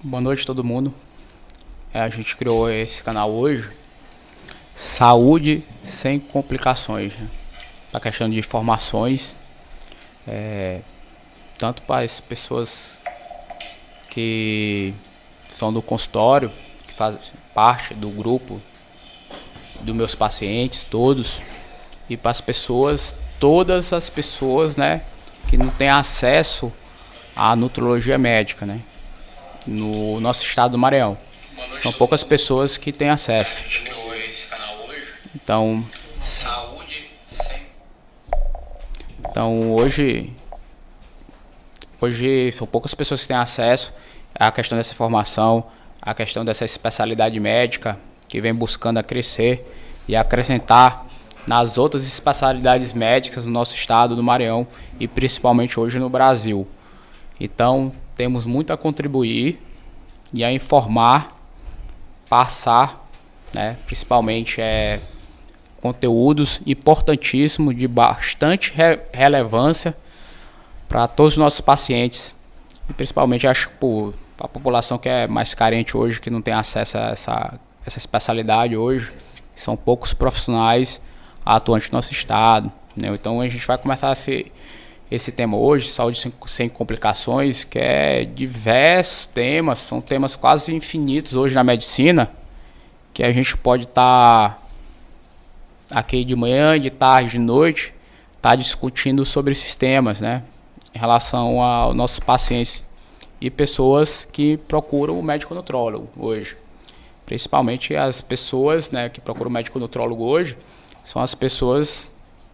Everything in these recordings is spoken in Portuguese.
Boa noite, todo mundo. A gente criou esse canal hoje, Saúde Sem Complicações, né? A questão de informações, tanto para as pessoas que são do consultório, que fazem parte do grupo dos meus pacientes, todos, e para as pessoas, todas as pessoas, né, que não têm acesso à nutrologia médica, né, no nosso estado do Maranhão. São poucas pessoas que têm acesso. A gente criou esse canal hoje. Então, hoje são poucas pessoas que têm acesso à questão dessa informação, à questão dessa especialidade médica que vem buscando a crescer e acrescentar nas outras especialidades médicas do nosso estado do Maranhão e principalmente hoje no Brasil. Então, temos muito a contribuir e a informar, passar, né, principalmente conteúdos importantíssimos de bastante relevância para todos os nossos pacientes e principalmente acho para a população que é mais carente hoje, que não tem acesso a essa especialidade hoje. São poucos profissionais atuantes no nosso estado, né? Então a gente vai começar esse tema hoje, saúde sem complicações, que é diversos temas, são temas quase infinitos hoje na medicina, que a gente pode estar aqui de manhã, de tarde, de noite, discutindo sobre esses temas, né? Em relação aos nossos pacientes e pessoas que procuram o médico nutrólogo hoje. Principalmente as pessoas, né, que procuram o médico nutrólogo hoje, são as pessoas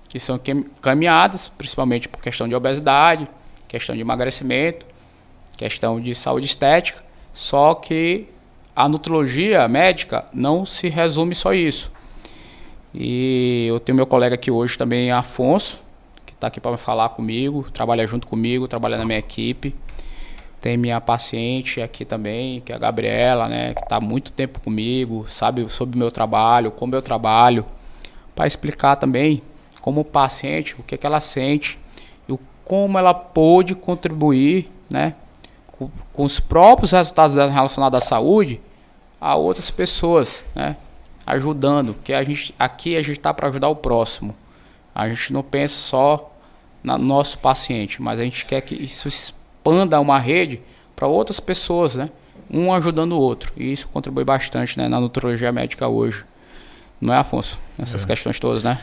que são caminhadas, principalmente por questão de obesidade, questão de emagrecimento, questão de saúde estética, só que a nutrologia médica não se resume só a isso. E eu tenho meu colega aqui hoje também, Afonso, que está aqui para falar comigo, trabalha junto comigo, trabalha na minha equipe. Tem minha paciente aqui também, que é a Gabriela, né, que está há muito tempo comigo, sabe sobre o meu trabalho, como eu trabalho, para explicar também como paciente, o que ela sente e como ela pôde contribuir, né, com os próprios resultados relacionados à saúde a outras pessoas, né, ajudando, porque aqui a gente está para ajudar o próximo. A gente não pensa só no nosso paciente, mas a gente quer que isso expanda uma rede para outras pessoas, né, um ajudando o outro. E isso contribui bastante, né, na nutrologia médica hoje. Não é, Afonso? Essas questões todas, né?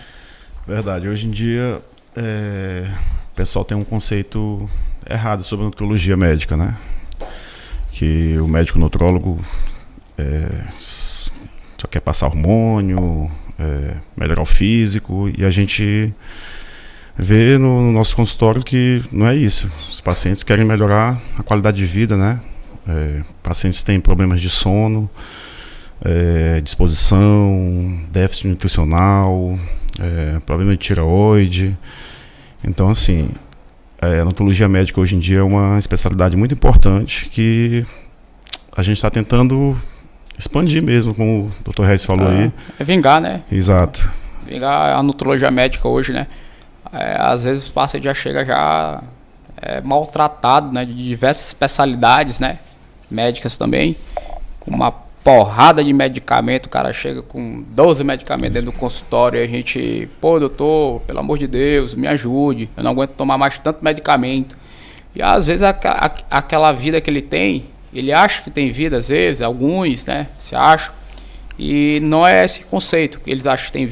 Verdade. Hoje em dia, o pessoal tem um conceito errado sobre a nutrologia médica, né? Que o médico nutrólogo só quer passar hormônio, melhorar o físico, e a gente vê no nosso consultório que não é isso. Os pacientes querem melhorar a qualidade de vida, né? Pacientes têm problemas de sono, disposição, déficit nutricional, problema de tireoide. Então, assim, a nutrologia médica hoje em dia é uma especialidade muito importante que a gente está tentando expandir mesmo, como o Dr. Regis falou aí. É vingar, né? Exato. Vingar a nutrologia médica hoje, né? Às vezes o paciente já chega maltratado, né? De diversas especialidades, né? Médicas também, com uma porrada de medicamento. O cara chega com 12 medicamentos dentro do consultório e a gente, doutor, pelo amor de Deus, me ajude, eu não aguento tomar mais tanto medicamento. E às vezes aquela vida que ele tem, ele acha que tem vida, às vezes, alguns, né, se acham, e não é esse conceito que eles acham que tem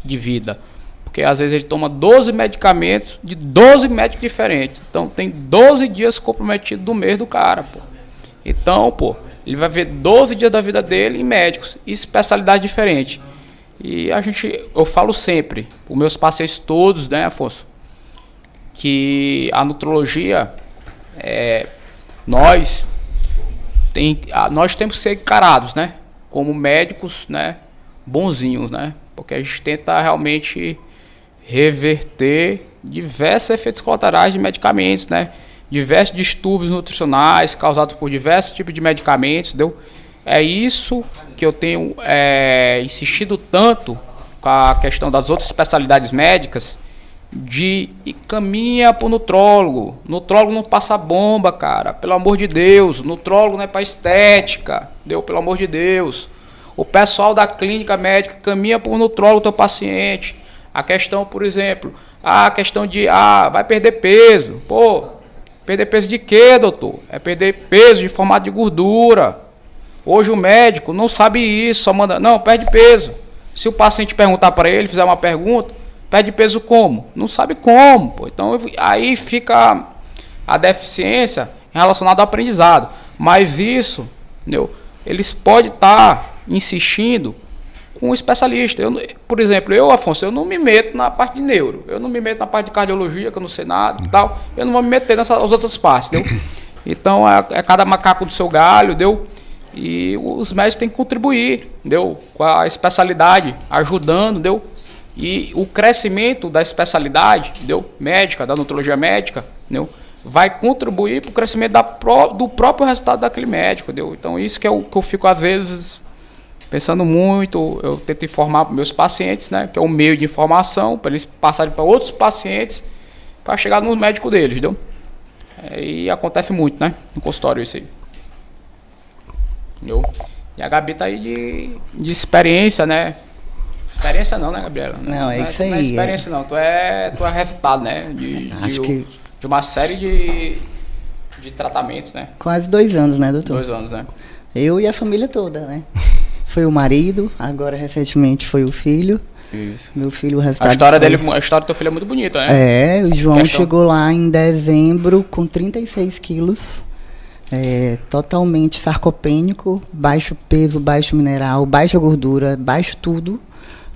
de vida. Porque às vezes ele toma 12 medicamentos de 12 médicos diferentes. Então tem 12 dias comprometidos do mês do cara, pô. Então, ele vai ver 12 dias da vida dele em médicos e especialidade diferente. E eu falo sempre, os meus pacientes todos, né, Afonso, que a nutrologia, nós temos que ser encarados, né, como médicos, né, bonzinhos, né, porque a gente tenta realmente reverter diversos efeitos colaterais de medicamentos, né, diversos distúrbios nutricionais causados por diversos tipos de medicamentos, entendeu? É isso que eu tenho insistido tanto com a questão das outras especialidades médicas, de caminha pro nutrólogo. Nutrólogo não passa bomba, cara. Pelo amor de Deus. Nutrólogo não é pra estética. Deu, pelo amor de Deus. O pessoal da clínica médica caminha pro nutrólogo teu paciente. A questão, por exemplo, a questão de vai perder peso. Pô, perder peso de quê, doutor? É perder peso de formato de gordura. Hoje o médico não sabe isso, só manda, não, perde peso. Se o paciente perguntar para ele, fizer uma pergunta, perde peso como? Não sabe como, pô. Então aí fica a deficiência relacionada ao aprendizado. Mas isso, entendeu? Eles podem estar insistindo com um especialista. Por exemplo, Afonso, eu não me meto na parte de neuro, eu não me meto na parte de cardiologia, que eu não sei nada e tal. Eu não vou me meter nessas outras partes, entendeu? Então é cada macaco do seu galho, entendeu? E os médicos têm que contribuir, entendeu? Com a especialidade, ajudando, entendeu? E o crescimento da especialidade, entendeu? Médica, da nutrologia médica, entendeu? Vai contribuir para o crescimento do próprio resultado daquele médico, entendeu? Então isso que eu fico às vezes pensando muito. Eu tento informar meus pacientes, né? Que é um meio de informação para eles passarem para outros pacientes para chegar no médico deles, entendeu? E acontece muito, né? No consultório isso aí. Entendeu? E a Gabi tá aí de experiência, né? Experiência não, né, Gabriela? Não, é isso aí. Não é experiência não, tu é resultado, né? De uma série de tratamentos, né? Quase 2 anos, né, doutor? 2 anos, né? Eu e a família toda, né? Foi o marido, agora recentemente foi o filho. Isso. Meu filho, o resultado. A história do teu filho é muito bonita, né? O João chegou lá em dezembro com 36 quilos. Totalmente sarcopênico, baixo peso, baixo mineral, baixa gordura, baixo tudo,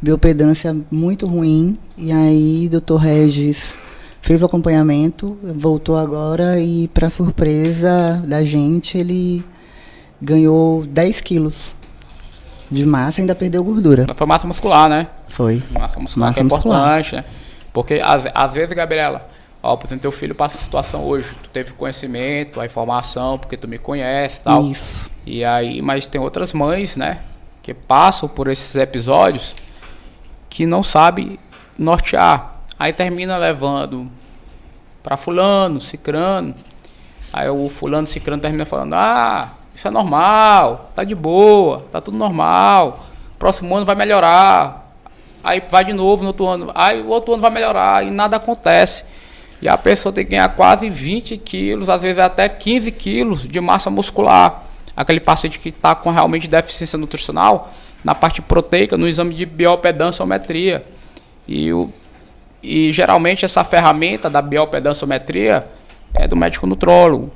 biopedância muito ruim. E aí Dr. Regis fez o acompanhamento, voltou agora e, para surpresa da gente, ele ganhou 10 quilos de massa e ainda perdeu gordura. Foi massa muscular, né? Foi. Massa muscular que é importante, né? Porque às vezes, Gabriela, por exemplo, teu filho passa a situação hoje, tu teve conhecimento, a informação, porque tu me conhece e tal. Isso. E aí, mas tem outras mães, né, que passam por esses episódios que não sabem nortear. Aí termina levando para fulano, cicrano. Aí o fulano, cicrano termina falando, isso é normal, tá de boa, tá tudo normal. Próximo ano vai melhorar. Aí vai de novo no outro ano. Aí o outro ano vai melhorar e nada acontece. E a pessoa tem que ganhar quase 20 quilos, às vezes até 15 quilos de massa muscular. Aquele paciente que está com realmente deficiência nutricional, na parte proteica, no exame de bioimpedanciometria. E geralmente essa ferramenta da bioimpedanciometria é do médico nutrólogo.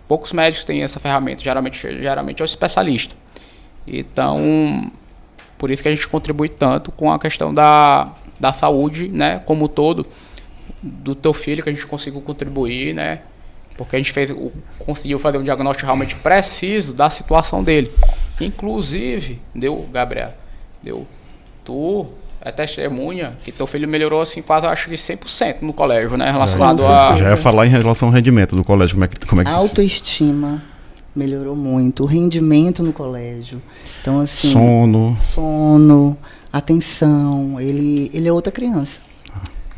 Poucos médicos têm essa ferramenta, geralmente é o especialista. Então, por isso que a gente contribui tanto com a questão da saúde, né, como um todo, do teu filho, que a gente conseguiu contribuir, né? Porque a gente conseguiu fazer um diagnóstico realmente preciso da situação dele. Inclusive, Gabriel, tu é testemunha que teu filho melhorou assim quase, acho que 100% no colégio, né? Relacionado Já ia falar em relação ao rendimento do colégio, como é que autoestima melhorou muito, o rendimento no colégio. Então, assim, sono, atenção, ele é outra criança.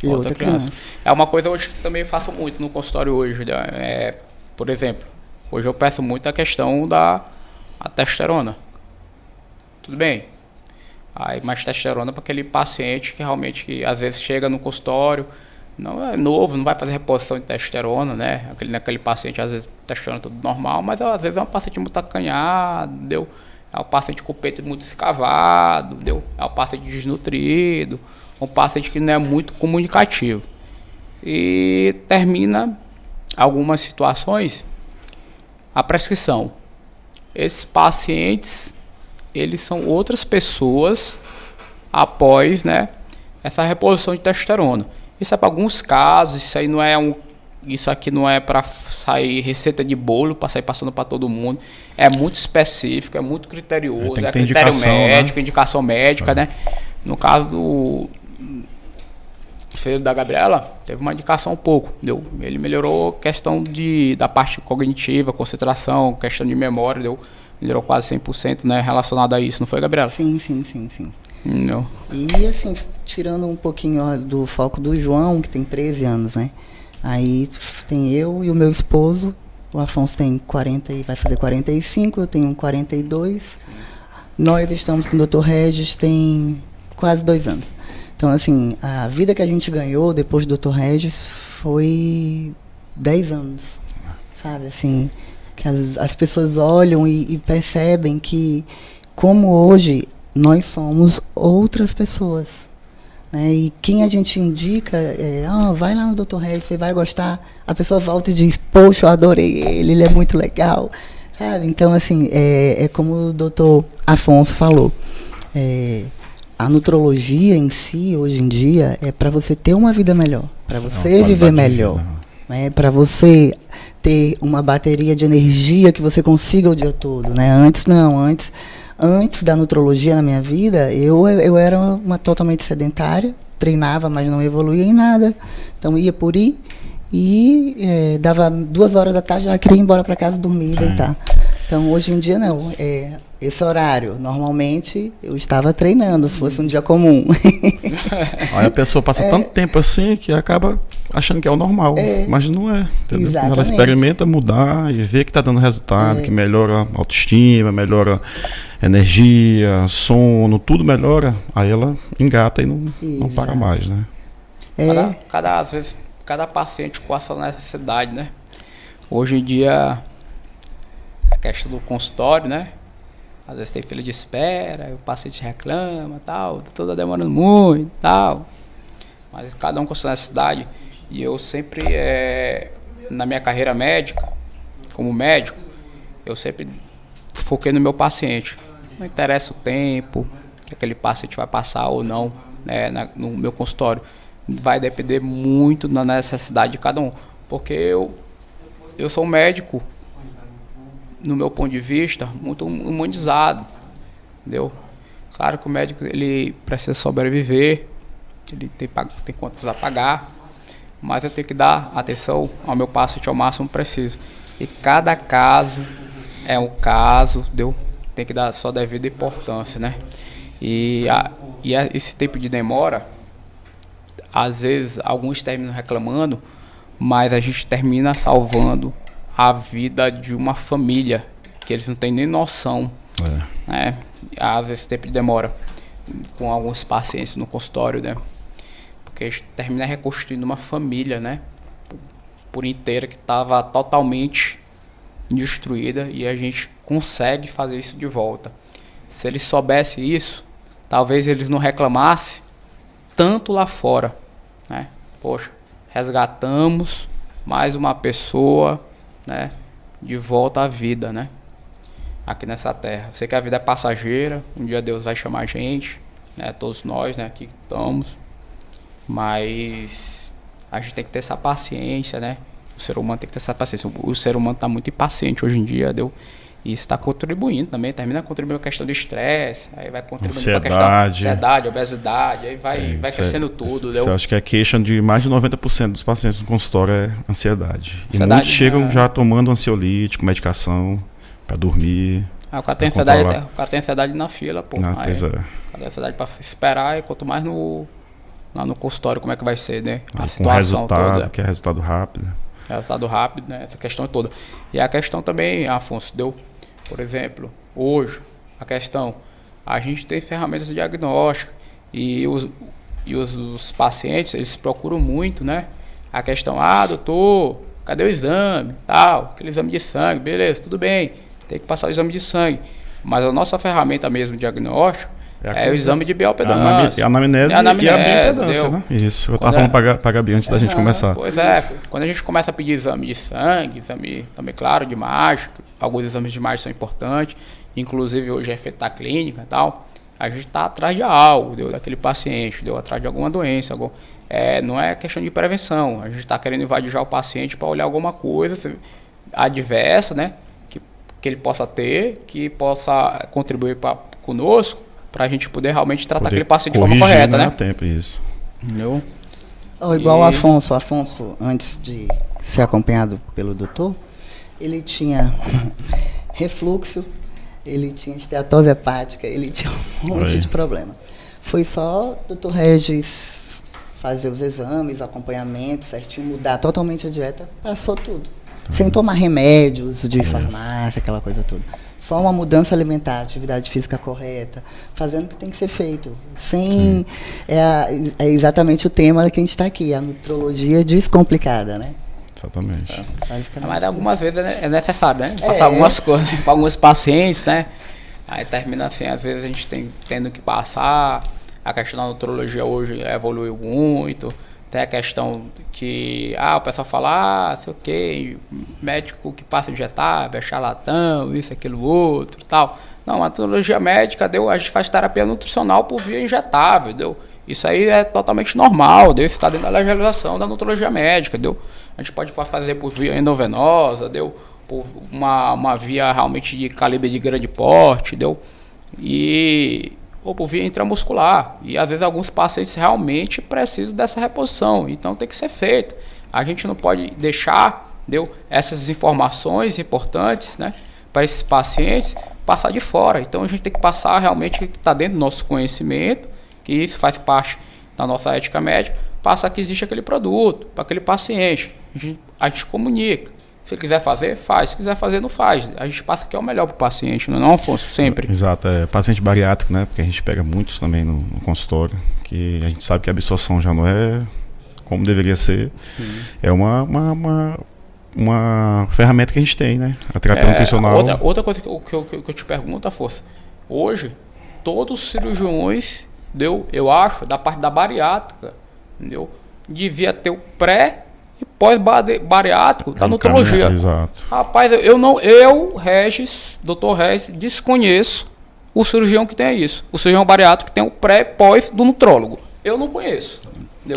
Outra criança. É uma coisa hoje que também faço muito no consultório hoje, né? Por exemplo, hoje eu peço muito a questão da testosterona. Tudo bem? Aí mais testosterona para aquele paciente que realmente, que às vezes chega no consultório, não é novo, não vai fazer reposição de testosterona, né? Aquele paciente, às vezes, testosterona tudo normal, mas às vezes é um paciente muito acanhado, entendeu? É um paciente com o peito muito escavado, entendeu? É um paciente desnutrido, um paciente que não é muito comunicativo. E termina algumas situações a prescrição. Esses pacientes, eles são outras pessoas após, né, essa reposição de testosterona. Isso é para alguns casos, isso aqui não é para sair receita de bolo, para sair passando para todo mundo. É muito específico, é muito criterioso, é critério médico, né? Indicação médica, né? No caso do filho da Gabriela, teve uma indicação um pouco, entendeu? Ele melhorou questão da parte cognitiva, concentração, questão de memória, entendeu? Melhorou quase 100%, né, relacionado a isso, não foi, Gabriela? Sim. Não. E assim, tirando um pouquinho ó, do foco do João, que tem 13 anos, né? Aí tem eu e o meu esposo, o Afonso tem 40 e vai fazer 45, eu tenho 42. Nós estamos com o Dr. Regis tem quase 2 anos. Então, assim, a vida que a gente ganhou depois do Dr. Regis foi 10 anos, sabe? Assim, que as pessoas olham e percebem que, como hoje, nós somos outras pessoas, né? E quem a gente indica, vai lá no Dr. Regis, você vai gostar. A pessoa volta e diz, poxa, eu adorei ele é muito legal, sabe? Então, assim, é como o Dr. Afonso falou, a nutrologia em si, hoje em dia, é para você ter uma vida melhor, para você viver melhor, né? Para você ter uma bateria de energia que você consiga o dia todo, né? Antes da nutrologia na minha vida, eu era uma totalmente sedentária, treinava, mas não evoluía em nada. Então ia por ir e dava 2 horas da tarde, já queria ir embora para casa dormir e deitar. Então hoje em dia não, esse horário, normalmente eu estava treinando, se fosse um dia comum. Aí a pessoa passa tanto tempo assim que acaba achando que é o normal, mas não é. Entendeu? Ela experimenta mudar e vê que está dando resultado, que melhora a autoestima, melhora a energia, sono, tudo melhora, aí ela engata e não para mais, né? Cada paciente com a sua necessidade, né? Hoje em dia, a questão do consultório, né? Às vezes tem fila de espera, o paciente reclama, tal, toda demorando muito, tal. Mas cada um com sua necessidade. E eu sempre, na minha carreira médica, como médico, eu sempre foquei no meu paciente. Não interessa o tempo que aquele paciente vai passar ou não, né, no meu consultório. Vai depender muito da necessidade de cada um. Porque eu sou um médico, no meu ponto de vista, muito humanizado, entendeu? Claro que o médico, ele precisa sobreviver, ele tem contas a pagar, mas eu tenho que dar atenção ao meu paciente ao máximo preciso. E cada caso é um caso, entendeu? Tem que dar sua devida importância, né? E esse tempo de demora, às vezes, alguns terminam reclamando, mas a gente termina salvando a vida de uma família, que eles não têm nem noção, né? Às vezes tempo de demora com alguns pacientes no consultório, né? Porque a gente termina reconstruindo uma família, né? Por inteira, que estava totalmente destruída, e a gente consegue fazer isso de volta. Se eles soubessem isso, talvez eles não reclamassem tanto lá fora, né? Poxa, resgatamos mais uma pessoa, né, de volta à vida, né, aqui nessa terra. Eu sei que a vida é passageira, um dia Deus vai chamar a gente, né, todos nós, né, aqui estamos, mas a gente tem que ter essa paciência, né, o ser humano tem que ter essa paciência. O ser humano está muito impaciente hoje em dia, e isso está contribuindo também, termina contribuindo com a questão do estresse, aí vai contribuindo com a questão da ansiedade, obesidade, aí vai crescendo tudo. Eu acho que a queixa de mais de 90% dos pacientes no consultório é ansiedade. E muitos chegam já tomando ansiolítico, medicação para dormir. O cara tem ansiedade na fila, pô. Pois é. O cara tem ansiedade para esperar, e quanto mais lá no consultório, como é que vai ser, né? A situação toda. Que é resultado rápido. Resultado rápido, né? Essa questão toda. E a questão também, Afonso, por exemplo, hoje, a questão, a gente tem ferramentas de diagnóstico e os pacientes, eles procuram muito, né? A questão, doutor, cadê o exame? Tal, aquele exame de sangue, beleza, tudo bem, tem que passar o exame de sangue. Mas a nossa ferramenta mesmo de diagnóstico é o exame de bioimpedância. A anamnese e a bioimpedância, né? Isso, eu estava falando para a Gabi antes da gente começar. Pois é, quando a gente começa a pedir exame de sangue, exame também, claro, de imagem, alguns exames de imagem são importantes, inclusive hoje é feito na clínica e tal, a gente está atrás de algo, daquele paciente, atrás de alguma doença, não é questão de prevenção, a gente está querendo invadir já o paciente para olhar alguma coisa adversa, né, que ele possa ter, que possa contribuir conosco, para a gente poder realmente tratar aquele paciente de forma correta, né? Tempo, isso. Entendeu? Igual o Afonso, antes de ser acompanhado pelo doutor, ele tinha refluxo, ele tinha esteatose hepática, ele tinha um monte de problema. Foi só o Dr. Regis fazer os exames, acompanhamento certinho, mudar totalmente a dieta, passou tudo. Sem tomar remédios de farmácia, aquela coisa toda. Só uma mudança alimentar, atividade física correta, fazendo o que tem que ser feito. Sem é exatamente o tema que a gente está aqui, a nutrologia descomplicada, né? Exatamente. Mas algumas vezes é necessário, né? Passar algumas coisas para alguns pacientes, né? Aí termina assim, às vezes a gente tendo que passar. A questão da nutrologia hoje evoluiu muito. Tem a questão que o pessoal fala, sei o que, médico que passa injetável, é charlatão, isso, aquilo, outro, tal. Não, a nutrologia médica, a gente faz terapia nutricional por via injetável, Isso aí é totalmente normal, Isso está dentro da legislação da nutrologia médica, A gente pode fazer por via endovenosa, Por uma via realmente de calibre de grande porte, ou por via intramuscular. E às vezes alguns pacientes realmente precisam dessa reposição, então tem que ser feito. A gente não pode deixar essas informações importantes, né, para esses pacientes passar de fora. Então a gente tem que passar realmente o que está dentro do nosso conhecimento, que isso faz parte da nossa ética médica, passar que existe aquele produto para aquele paciente. A gente comunica. Se ele quiser fazer, faz. Se quiser fazer, não faz. A gente passa que é o melhor para o paciente, não é, Afonso? Sempre. Exato. Paciente bariátrico, né? Porque a gente pega muitos também no consultório, que a gente sabe que a absorção já não é como deveria ser. Sim. É uma ferramenta que a gente tem, né? A terapia nutricional. Outra coisa que eu te pergunto, Afonso. Hoje, todos os cirurgiões, eu acho, da parte da bariátrica, devia ter o pré e pós-bariátrico da nutrologia. Exato. Rapaz, Regis, Dr. Regis, desconheço o cirurgião que tem isso. O cirurgião bariátrico que tem o pré e pós do nutrólogo. Eu não conheço.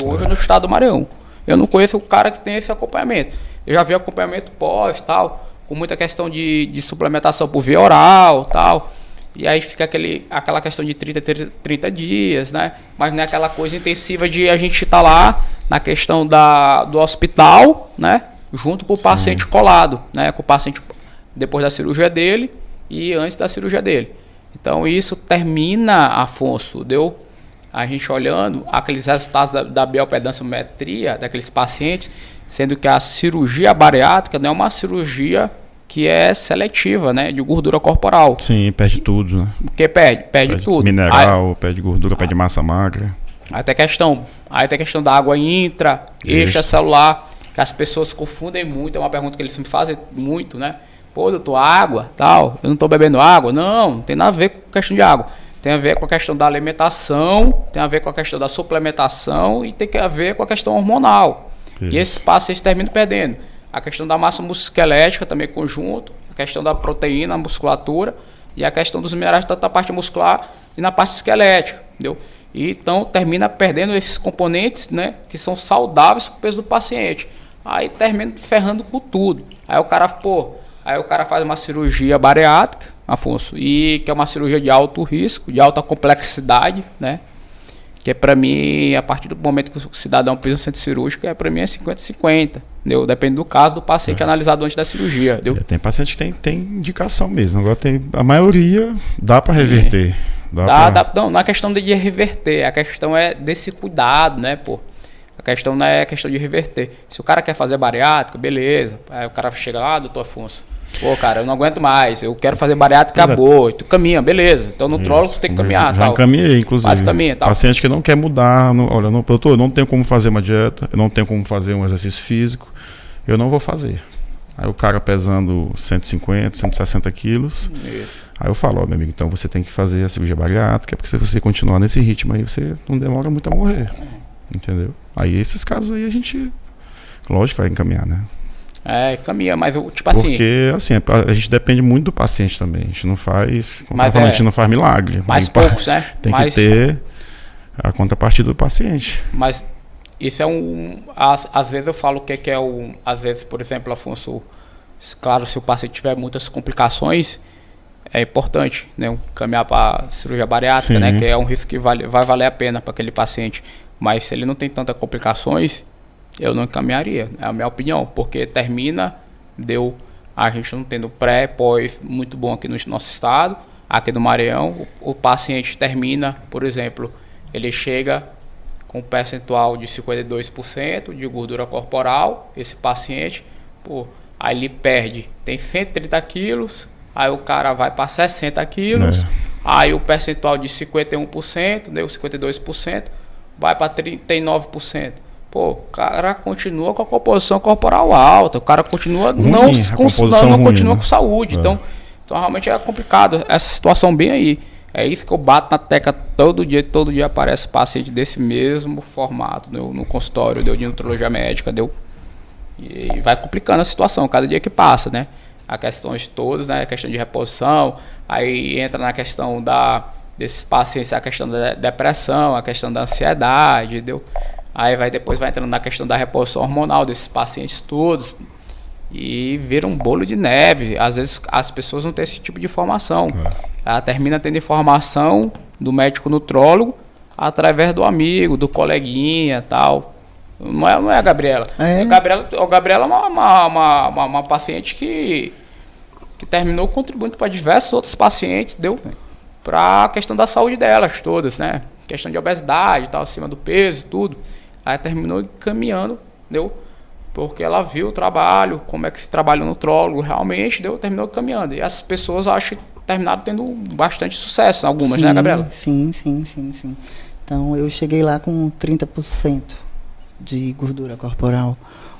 Hoje no estado do Maranhão. Eu não conheço o cara que tem esse acompanhamento. Eu já vi acompanhamento pós, tal, com muita questão de suplementação por via oral, tal. E aí fica aquela questão de 30 dias, né? Mas não é aquela coisa intensiva de a gente estar lá na questão do hospital, né? Junto com o paciente colado, né? Com o paciente depois da cirurgia dele e antes da cirurgia dele. Então isso termina, Afonso, a gente olhando aqueles resultados da bioimpedanciometria daqueles pacientes, sendo que a cirurgia bariátrica não é uma cirurgia que é seletiva, né, de gordura corporal. Sim, perde tudo, né? Porque perde tudo. Mineral, perde gordura, perde massa magra. Aí tem a questão da água extracelular, que as pessoas confundem muito, é uma pergunta que eles me fazem muito, né? Pô, doutor, água, tal, eu não estou bebendo água. Não tem nada a ver com a questão de água. Tem a ver com a questão da alimentação, tem a ver com a questão da suplementação e tem a ver com a questão hormonal. Isso. E esses pacientes terminam perdendo. A questão da massa musculoesquelética também conjunto, a questão da proteína, a musculatura e a questão dos minerais tanto na parte muscular e na parte esquelética, E então termina perdendo esses componentes, né, que são saudáveis para o peso do paciente. Aí termina ferrando com tudo. Aí o cara faz uma cirurgia bariátrica, Afonso, e que é uma cirurgia de alto risco, de alta complexidade, né? Que é para mim, a partir do momento que o cidadão pisa no centro cirúrgico, para mim é 50-50, Depende do caso do paciente analisado antes da cirurgia, Tem paciente que tem indicação mesmo, agora a maioria dá para reverter. Não é questão de reverter, a questão é desse cuidado, né, pô? A questão não é questão de reverter. Se o cara quer fazer bariátrica, beleza. Aí o cara chega lá, doutor Afonso, pô, cara, eu não aguento mais, eu quero fazer bariátrica, acabou. E tu caminha, beleza. Então no nutrólogo tu tem que caminhar. Já encaminhei, inclusive. Caminha, tal. Paciente que não quer mudar, olha, doutor, eu não tenho como fazer uma dieta, eu não tenho como fazer um exercício físico, eu não vou fazer. Aí o cara pesando 150, 160 quilos. Isso. Aí eu falo, meu amigo, então você tem que fazer a cirurgia bariátrica, porque se você continuar nesse ritmo aí, você não demora muito a morrer. Entendeu? Aí esses casos aí a gente, lógico, vai encaminhar, né? Caminha, mas tipo assim... Porque, assim, a gente depende muito do paciente também. A gente não faz... a gente não faz milagre. Mais poucos, né? Tem que ter a contrapartida do paciente. Mas isso é às vezes eu falo que é às vezes, por exemplo, Afonso, claro, se o paciente tiver muitas complicações, é importante, né, caminhar para cirurgia bariátrica, né, que é um risco que vai valer a pena para aquele paciente. Mas se ele não tem tantas complicações, eu não encaminharia, é a minha opinião, porque termina, a gente não tendo pré, pós muito bom aqui no nosso estado, aqui no Maranhão, o paciente termina, por exemplo, ele chega com um percentual de 52% de gordura corporal, esse paciente, pô, aí ele perde, tem 130 quilos, aí o cara vai para 60 quilos, aí o percentual de 51%, deu 52%, vai para 39%. Pô, o cara continua com a composição corporal alta, o cara continua não continua com saúde. Então realmente é complicado essa situação bem aí. É isso que eu bato na tecla todo dia aparece paciente desse mesmo formato no consultório, de nutrologia médica, e vai complicando a situação cada dia que passa, né? As questões todas, né? A questão de reposição, aí entra na questão desses pacientes, a questão da depressão, a questão da ansiedade, Aí depois vai entrando na questão da reposição hormonal desses pacientes todos, e vira um bolo de neve. Às vezes as pessoas não têm esse tipo de informação. Ela termina tendo informação do médico nutrólogo através do amigo, do coleguinha, tal. Não é a Gabriela. A Gabriela é uma paciente que terminou contribuindo para diversos outros pacientes, para a questão da saúde delas todas, né? Questão de obesidade, tal, acima do peso, tudo. Aí terminou caminhando, porque ela viu o trabalho, como é que se trabalha o nutrólogo, realmente, terminou caminhando. E as pessoas, acho que terminaram tendo bastante sucesso, algumas, né, Gabriela? Sim. Então, eu cheguei lá com 30% de gordura corporal.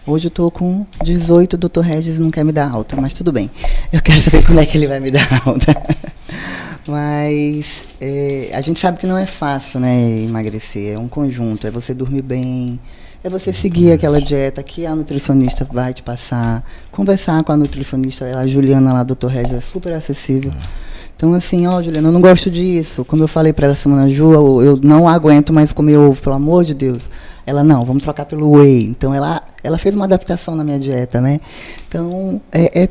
Hoje eu tô com 18, o Dr. Regis não quer me dar alta, mas tudo bem. Eu quero saber quando é que ele vai me dar alta. Mas a gente sabe que não é fácil, né, emagrecer. É um conjunto, é você dormir bem, é você seguir aquela dieta que a nutricionista vai te passar, conversar com a nutricionista, a Juliana lá, Dr. Regis, é super acessível. Então, assim, Juliana, eu não gosto disso. Como eu falei para ela semana, Ju, eu não aguento mais comer ovo, pelo amor de Deus. Ela, não, vamos trocar pelo whey. Então, ela fez uma adaptação na minha dieta, né? Então,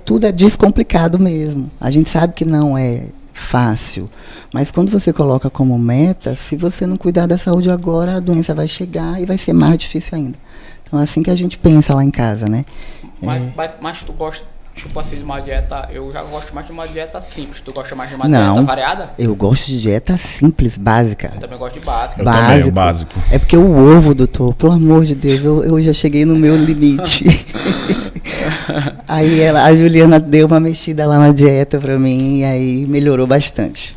tudo é descomplicado mesmo. A gente sabe que não é fácil, mas quando você coloca como meta, se você não cuidar da saúde agora, a doença vai chegar e vai ser mais difícil ainda. Então, é assim que a gente pensa lá em casa, né? Mas tu gosta, tipo assim, de uma dieta, eu já gosto mais de uma dieta simples. Tu gosta mais de uma dieta variada? Eu gosto de dieta simples, básica. Eu também gosto de básica. Básico. É porque o ovo, doutor, pelo amor de Deus, eu já cheguei no meu limite. Aí a Juliana deu uma mexida lá na dieta pra mim e aí melhorou bastante.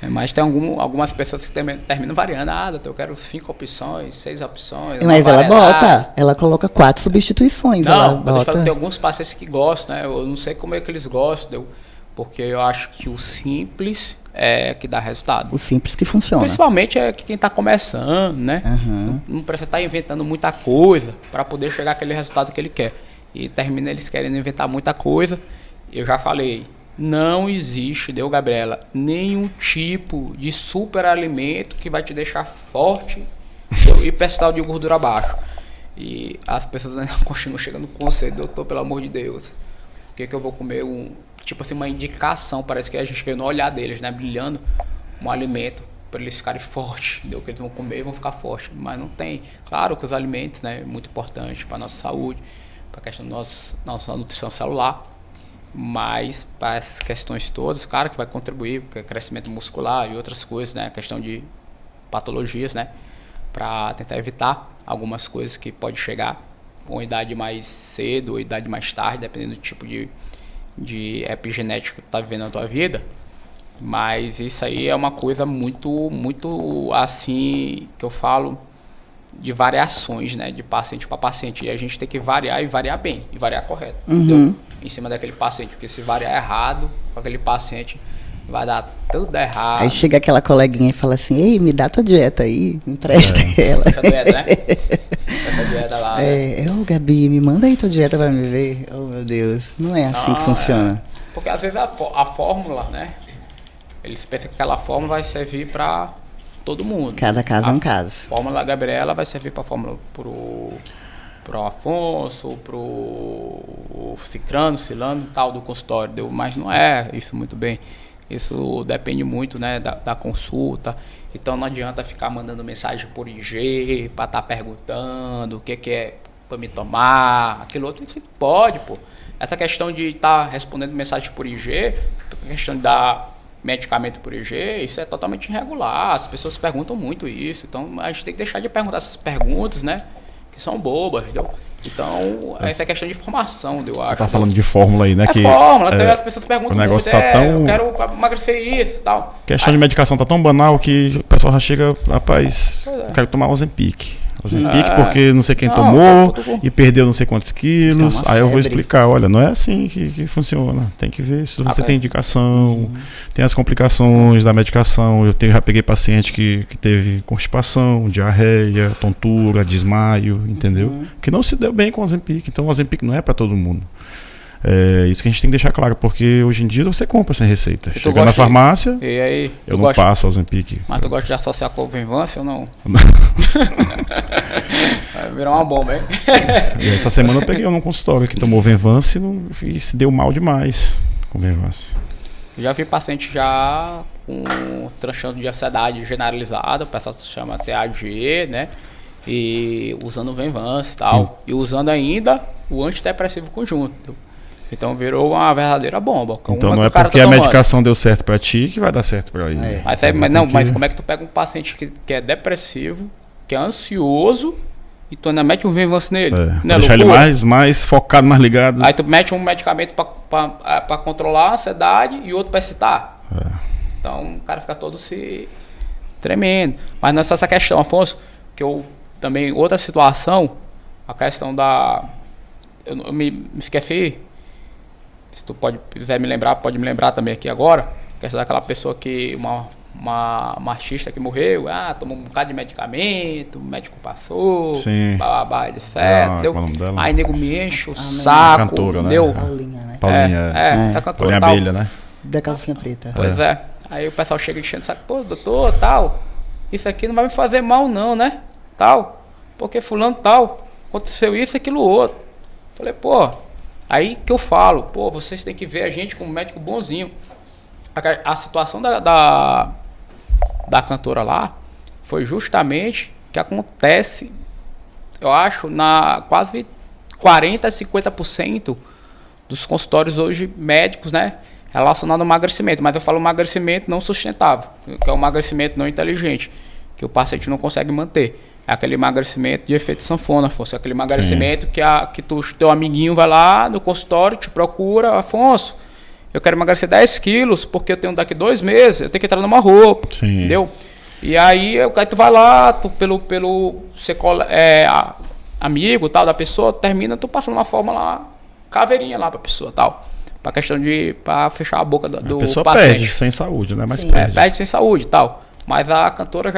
Mas tem algumas pessoas que terminam variando. Eu quero 5 opções, 6 opções. Mas ela coloca 4 substituições. Não, mas eu falo que tem alguns pacientes que gostam, né? Eu não sei como é que eles gostam, porque eu acho que o simples é que dá resultado. O simples que funciona. Principalmente é que quem está começando, né? Não precisa estar inventando muita coisa para poder chegar àquele resultado que ele quer. E termina eles querendo inventar muita coisa. Eu já falei, não existe, Gabriela, nenhum tipo de superalimento que vai te deixar forte e percentual de gordura baixo. E as pessoas ainda continuam chegando com conselho, doutor, pelo amor de Deus, o que eu vou comer? Tipo assim, uma indicação, parece que a gente vê no olhar deles, né, brilhando, um alimento para eles ficarem fortes, que eles vão comer e vão ficar fortes, mas não tem. Claro que os alimentos, né, é muito importante para a nossa saúde, para a questão da nossa nutrição celular, mas para essas questões todas, claro que vai contribuir, porque crescimento muscular e outras coisas, né, a questão de patologias, né, para tentar evitar algumas coisas que pode chegar com idade mais cedo ou idade mais tarde, dependendo do tipo de epigenético que tu tá vivendo na tua vida. Mas isso aí é uma coisa muito, muito assim, que eu falo, de variações, né, de paciente para paciente. E a gente tem que variar e variar bem, e variar correto, entendeu? Em cima daquele paciente, porque se variar errado com aquele paciente, vai dar tudo errado. Aí chega aquela coleguinha e fala assim, ei, me dá tua dieta aí, me empresta ela. Essa dieta, né? Essa dieta lá. Gabi, me manda aí tua dieta pra me ver. Oh, meu Deus, não é assim que funciona. Porque às vezes a fórmula, né, eles pensam que aquela fórmula vai servir pra todo mundo. Cada caso é um caso. A fórmula da Gabriela vai servir pra fórmula pro Afonso, pro Cicrano, Cilano, tal, do consultório, mas não é isso muito bem. Isso depende muito, né, da consulta. Então não adianta ficar mandando mensagem por IG para estar perguntando o que é para me tomar, aquilo outro, isso pode, pô. Essa questão de estar respondendo mensagem por IG, questão medicamento por IG, isso é totalmente irregular, as pessoas perguntam muito isso, então a gente tem que deixar de perguntar essas perguntas, né, que são bobas, entendeu? Então, essa é questão de informação, eu acho. Tá falando de fórmula aí, né? É que fórmula, até as pessoas perguntam o negócio muito, tá tão... eu quero emagrecer isso e tal. A questão de medicação tá tão banal que o pessoal já chega, rapaz, eu quero tomar Ozempic. Ozempic porque não sei quem tomou e perdeu não sei quantos quilos. Aí eu vou explicar, olha, não é assim que funciona. Tem que ver se você tem indicação, tem as complicações da medicação. Já peguei paciente que teve constipação, diarreia, tontura, desmaio, entendeu? Que não se deu bem com o Ozempic. Então o Ozempic não é para todo mundo. É isso que a gente tem que deixar claro, porque hoje em dia você compra sem receita. Chega na farmácia, e aí, eu não passo Ozempic. Mas tu gosta de associar com o Venvance ou não? Vai virar uma bomba, hein? E essa semana eu peguei um consultório que tomou Venvance e se deu mal demais com Venvance. Eu já vi paciente já com transtorno de ansiedade generalizada, o pessoal chama TAG, né? E usando o Venvance e tal. E usando ainda o antidepressivo conjunto. Então virou uma verdadeira bomba. Então não é porque a medicação deu certo pra ti que vai dar certo pra ele. Mas como é que tu pega um paciente que é depressivo, que é ansioso, e tu ainda mete um Venvance nele? Pra deixar ele mais focado, mais ligado. Aí tu mete um medicamento pra controlar a ansiedade e outro pra excitar. Então o cara fica todo se tremendo. Mas não é só essa questão, Afonso, que eu também, outra situação, a questão da... Eu me esqueci, se tu quiser me lembrar, pode me lembrar também aqui agora, a questão daquela pessoa que, uma artista que morreu, tomou um bocado de medicamento, o médico passou, bababá, etc. Aí nego me enche o saco, cantora, né? Paulinha, né? Paulinha, a cantora, Paulinha Abelha, né? Da calcinha preta. Pois é. Aí o pessoal chega enchendo o saco, pô, doutor, tal, isso aqui não vai me fazer mal não, né? Tal, porque fulano tal, aconteceu isso, aquilo, outro. Falei, pô, aí que eu falo, pô, vocês têm que ver a gente como médico bonzinho. A situação da cantora lá foi justamente que acontece, eu acho, na quase 40% a 50% dos consultórios hoje médicos, né, relacionado ao emagrecimento. Mas eu falo emagrecimento não sustentável, que é o emagrecimento não inteligente, que o paciente não consegue manter. É aquele emagrecimento de efeito sanfona, Afonso. É aquele emagrecimento que teu amiguinho vai lá no consultório, te procura, Afonso, eu quero emagrecer 10 quilos, porque eu tenho daqui 2 meses, eu tenho que entrar numa roupa, entendeu? E aí tu vai lá, tu você amigo tal da pessoa, termina tu passando uma fórmula caveirinha lá pra pessoa tal. Pra questão pra fechar a boca do paciente. A pessoa perde sem saúde, né? Mas perde. Perde sem saúde e tal. Mas a cantora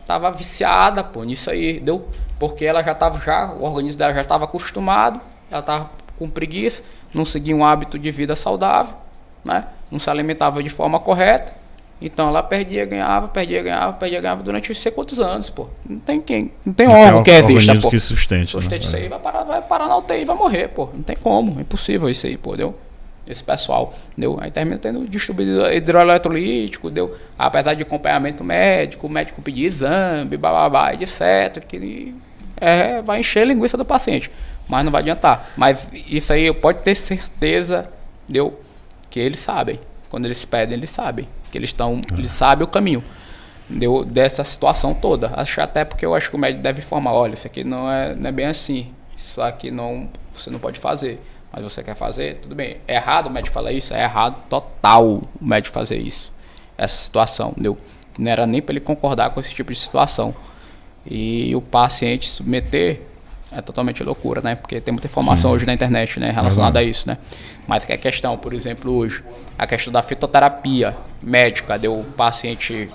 tava viciada, pô, nisso aí, deu? Porque ela o organismo dela já estava acostumado, ela estava com preguiça, não seguia um hábito de vida saudável, né? Não se alimentava de forma correta, então ela ganhava durante não sei quantos anos, pô. Não tem órgão que exista, pô. Que sustente, né? Isso aí vai parar na UTI e vai morrer, pô. Não tem como, é impossível isso aí, pô, deu? Esse pessoal, deu? Aí termina tendo distúrbio hidroeletrolítico, deu? Apesar de acompanhamento médico, o médico pedir exame, bababá, etc, que vai encher a linguiça do paciente, mas não vai adiantar. Mas isso aí pode ter certeza, deu? Que eles sabem. Quando eles pedem, eles sabem. Que eles sabem o caminho, deu? Dessa situação toda. Até porque eu acho que o médico deve informar, olha, isso aqui não é bem assim. Isso aqui você não pode fazer. Mas você quer fazer, tudo bem. É errado o médico falar isso? É errado total o médico fazer isso. Essa situação, entendeu? Não era nem para ele concordar com esse tipo de situação. E o paciente submeter é totalmente loucura, né? Porque tem muita informação hoje na internet, né? Relacionada a isso, né? Mas que a questão, por exemplo, hoje, a questão da fitoterapia médica, deu o paciente,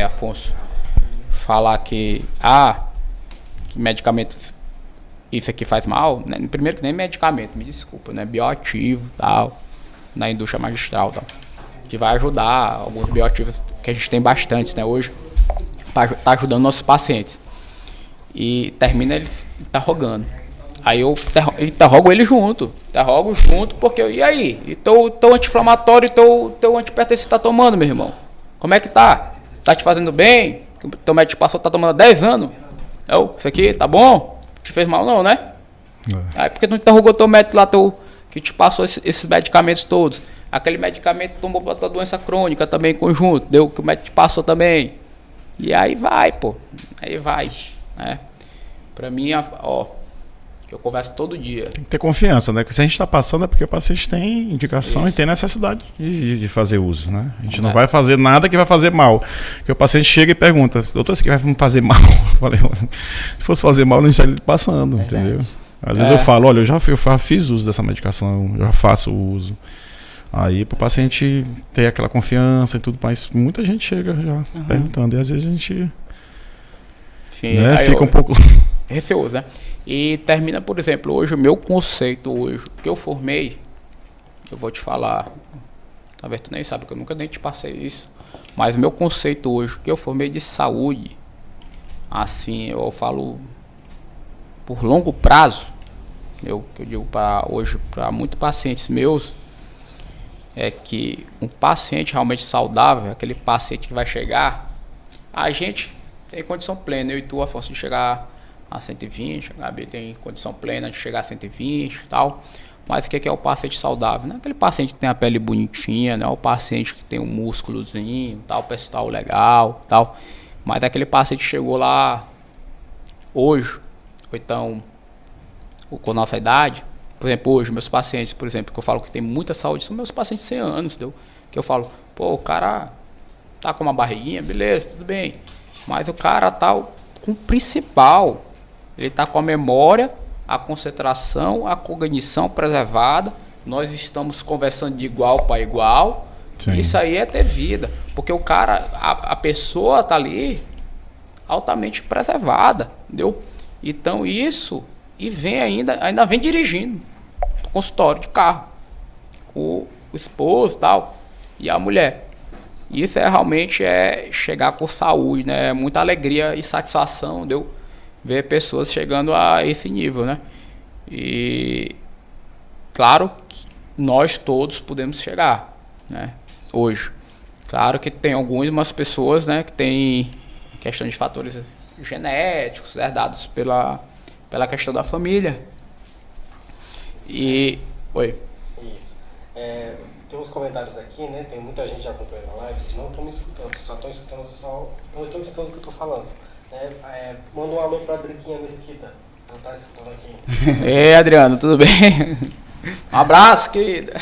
Afonso, falar que medicamentos... Isso aqui faz mal, né? Primeiro que nem medicamento, me desculpa, né? Bioativo, tal, na indústria magistral, tal, que vai ajudar, alguns bioativos que a gente tem bastantes, né, hoje, tá ajudando nossos pacientes. E termina eles interrogando. Aí eu interrogo ele junto, porque, e aí? E teu anti-inflamatório e teu antipertensivo tá tomando, meu irmão? Como é que tá? Tá te fazendo bem? O teu médico passou tá tomando há 10 anos? Isso aqui tá bom? Te fez mal não, né? Aí porque tu interrogou teu médico lá, que te passou esses medicamentos todos. Aquele medicamento tomou para tua doença crônica também em conjunto, deu que o médico te passou também. E aí vai, pô. Aí vai, né? Pra mim, ó, que eu converso todo dia. Tem que ter confiança, né? Porque se a gente está passando é porque o paciente tem indicação Isso. e tem necessidade de fazer uso, né? A gente não vai fazer nada que vai fazer mal. Porque o paciente chega e pergunta, doutor, isso aqui vai me fazer mal? Eu falei, se fosse fazer mal, não estaria passando, entendeu? Às vezes eu falo, olha, eu já fiz uso dessa medicação, eu já faço o uso. Aí para o paciente ter aquela confiança e tudo, mas muita gente chega já perguntando. E às vezes a gente né, fica um pouco receoso, né? E termina, por exemplo, hoje o meu conceito hoje, que eu formei, eu vou te falar, talvez tu nem sabe, que eu nunca nem te passei isso, mas o meu conceito hoje, que eu formei de saúde, assim, eu falo por longo prazo, que eu digo hoje para muitos pacientes meus, é que um paciente realmente saudável, aquele paciente que vai chegar, a gente tem condição plena, eu e tu, Afonso, de chegar a 120, a Gabi tem condição plena de chegar a 120 e tal, mas o que é o paciente saudável? Não é aquele paciente que tem a pele bonitinha, não é o paciente que tem um músculozinho, tal, pessoal legal, tal, mas é aquele paciente que chegou lá hoje, ou então com nossa idade, por exemplo, hoje, meus pacientes, por exemplo, que eu falo que tem muita saúde, são meus pacientes de 100 anos, entendeu? Que eu falo, pô, o cara tá com uma barriguinha, beleza, tudo bem, mas o cara tá com o principal, ele tá com a memória, a concentração, a cognição preservada, nós estamos conversando de igual para igual. Sim. Isso aí é ter vida, porque o cara, a pessoa tá ali altamente preservada, entendeu? Então isso, e vem ainda vem dirigindo no consultório de carro, com o esposo e tal, e a mulher. Isso realmente chegar com saúde, né? Muita alegria e satisfação, entendeu? Ver pessoas chegando a esse nível, né? E claro que nós todos podemos chegar, né? Hoje. Claro que tem algumas pessoas, né, que tem questão de fatores genéticos herdados pela questão da família. E oi. Isso. Tem uns comentários aqui, né? Tem muita gente acompanhando a live, eles não estão me escutando, não estão escutando o que eu estou falando. Manda um alô para a Driquinha Mesquita, ela está escutando aqui. Ei, Adriano, tudo bem? Um abraço, querida.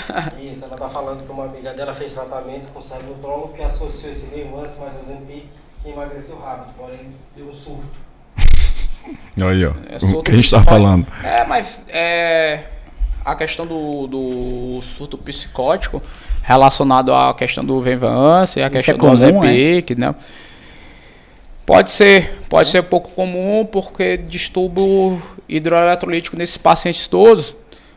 Isso, ela está falando que uma amiga dela fez tratamento com Salutrol, que associou esse Venvance mais Ozempic e emagreceu rápido, porém deu um surto. Olha aí, ó, o que a gente está falando. Mas a questão do surto psicótico relacionado à questão do Venvance e a questão do Ozempic, né? Pode ser pouco comum, porque distúrbio hidroeletrolítico nesses pacientes todos,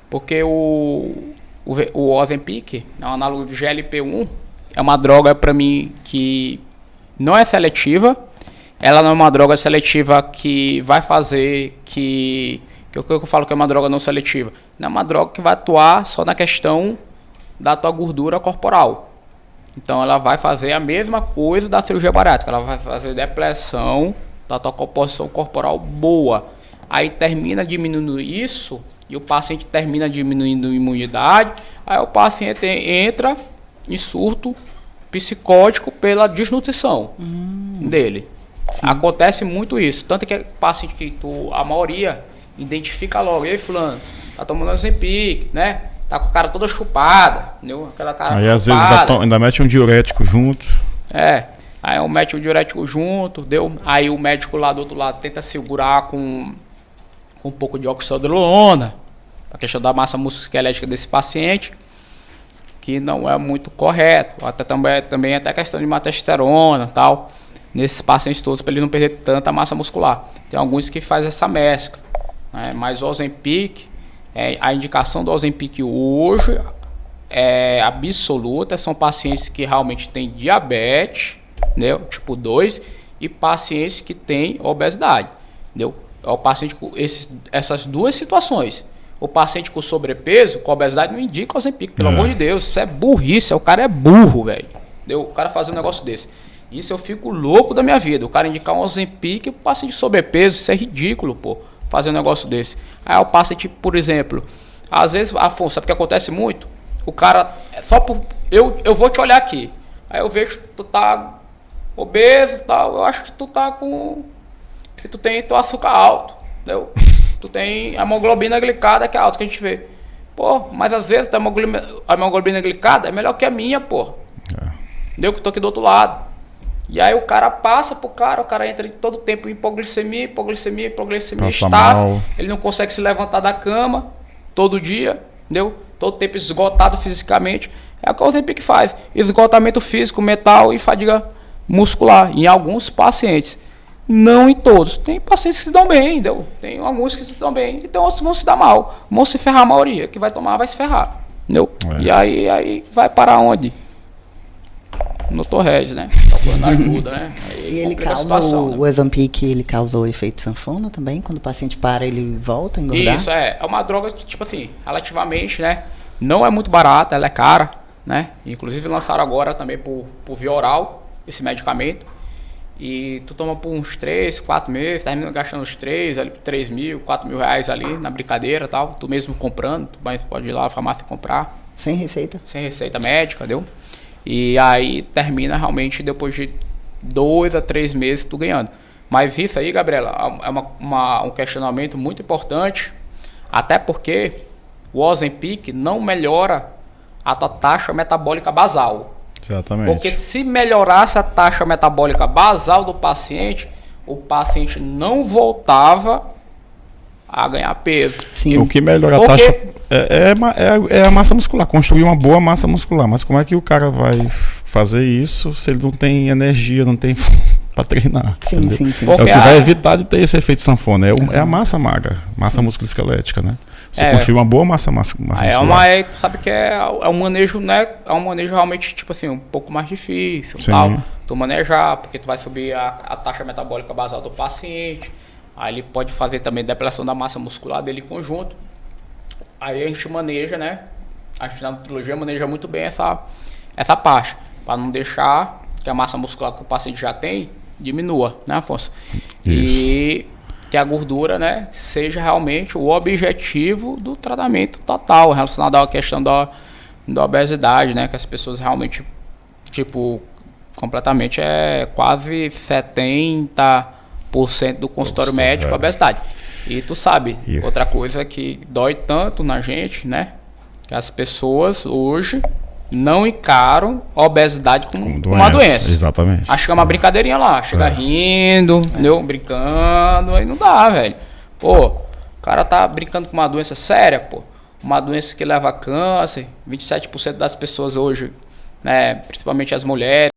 porque o Ozempic é um análogo do GLP-1, é uma droga para mim que não é seletiva, ela não é uma droga seletiva que vai fazer que eu falo que é uma droga não seletiva, não é uma droga que vai atuar só na questão da tua gordura corporal. Então ela vai fazer a mesma coisa da cirurgia bariátrica, ela vai fazer depressão da tua composição corporal boa. Aí termina diminuindo isso e o paciente termina diminuindo a imunidade, aí o paciente entra em surto psicótico pela desnutrição dele. Sim. Acontece muito isso, tanto que paciente que a maioria identifica logo, e aí fulano, tá tomando Ozempic, né? Tá com a cara toda chupada, entendeu? Aquela cara aí chupada. Às vezes ainda mete um diurético junto. Aí mete um diurético junto, deu. Aí o médico lá do outro lado tenta segurar com um pouco de oxandrolona, a questão da massa musculoesquelética desse paciente, que não é muito correto. Também até a questão de uma testosterona e tal, nesses pacientes todos, para ele não perder tanta massa muscular. Tem alguns que fazem essa mescla, né? Mas o Ozempic, a indicação do Ozempic hoje é absoluta, são pacientes que realmente têm diabetes, né, tipo 2, e pacientes que têm obesidade, entendeu? É o paciente com essas duas situações. O paciente com sobrepeso, com obesidade, não indica Ozempic, pelo amor de Deus, isso é burrice, o cara é burro, velho. O cara fazer um negócio desse. Isso eu fico louco da minha vida, o cara indicar um Ozempic pro paciente de sobrepeso, isso é ridículo, pô, fazer um negócio desse. Aí o paciente, por exemplo, Às vezes, Afonso, sabe o que acontece muito? O cara, só por... Eu vou te olhar aqui. Aí eu vejo que tu tá obeso e tal. Eu acho que tu tá com... que tu tem teu açúcar alto, entendeu? Tu tem a hemoglobina glicada que é alta, que a gente vê. Pô, mas às vezes a hemoglobina glicada é melhor que a minha, pô. Entendeu? Que eu tô aqui do outro lado. E aí o cara passa pro cara, o cara entra todo tempo em hipoglicemia, estafa. Ele não consegue se levantar da cama todo dia, entendeu? Todo tempo esgotado fisicamente. É o que o Ozempic faz. Esgotamento físico, mental e fadiga muscular. Em alguns pacientes. Não em todos. Tem pacientes que se dão bem, entendeu? Tem alguns que se dão bem. E tem outros que vão se dar mal. Vão se ferrar a maioria. Que vai tomar, vai se ferrar. Entendeu? E aí vai parar onde? No Torres, né? Procurando ajuda, né? Aí e ele causa situação, o Ozempic, ele causa o efeito sanfona também? Quando o paciente para, ele volta a engordar? Isso, é uma droga que, tipo assim, relativamente, né? Não é muito barata, ela é cara, né? Inclusive lançaram agora também por via oral esse medicamento. E tu toma por uns 3, 4 meses, termina gastando uns 3 mil, 4 mil reais ali na brincadeira e tal. Tu mesmo comprando, tu pode ir lá na farmácia comprar. Sem receita? Sem receita médica, entendeu? E aí termina realmente depois de 2 a 3 meses tu ganhando. Mas isso aí, Gabriela, é um questionamento muito importante, até porque o Ozempic não melhora a tua taxa metabólica basal. Exatamente. Porque se melhorasse a taxa metabólica basal do paciente, o paciente não voltava a ganhar peso. Sim. O que melhora a taxa é a massa muscular, construir uma boa massa muscular. Mas como é que o cara vai fazer isso se ele não tem energia, não tem para treinar? Sim. É o que vai evitar de ter esse efeito sanfona. É a massa magra, massa musculoesquelética, né? Você construir uma boa massa muscular. Tu sabe que é um manejo, né? É um manejo realmente, tipo assim, um pouco mais difícil, tal. Tu manejar, porque tu vai subir a taxa metabólica basal do paciente. Aí ele pode fazer também depressão da massa muscular dele em conjunto. Aí a gente maneja, né? A gente na nutrologia maneja muito bem essa parte, para não deixar que a massa muscular que o paciente já tem diminua, né, Afonso? Isso. E que a gordura, né, seja realmente o objetivo do tratamento total, relacionado à questão da obesidade, né? Que as pessoas realmente, tipo, completamente quase 70% do consultório médico obesidade. E tu sabe, outra coisa que dói tanto na gente, né? Que as pessoas hoje não encaram a obesidade como uma doença. Exatamente. Acho que é uma brincadeirinha lá, chega rindo, entendeu? Brincando, aí não dá, velho. Pô, o cara tá brincando com uma doença séria, pô. Uma doença que leva a câncer. 27% das pessoas hoje, né, principalmente as mulheres,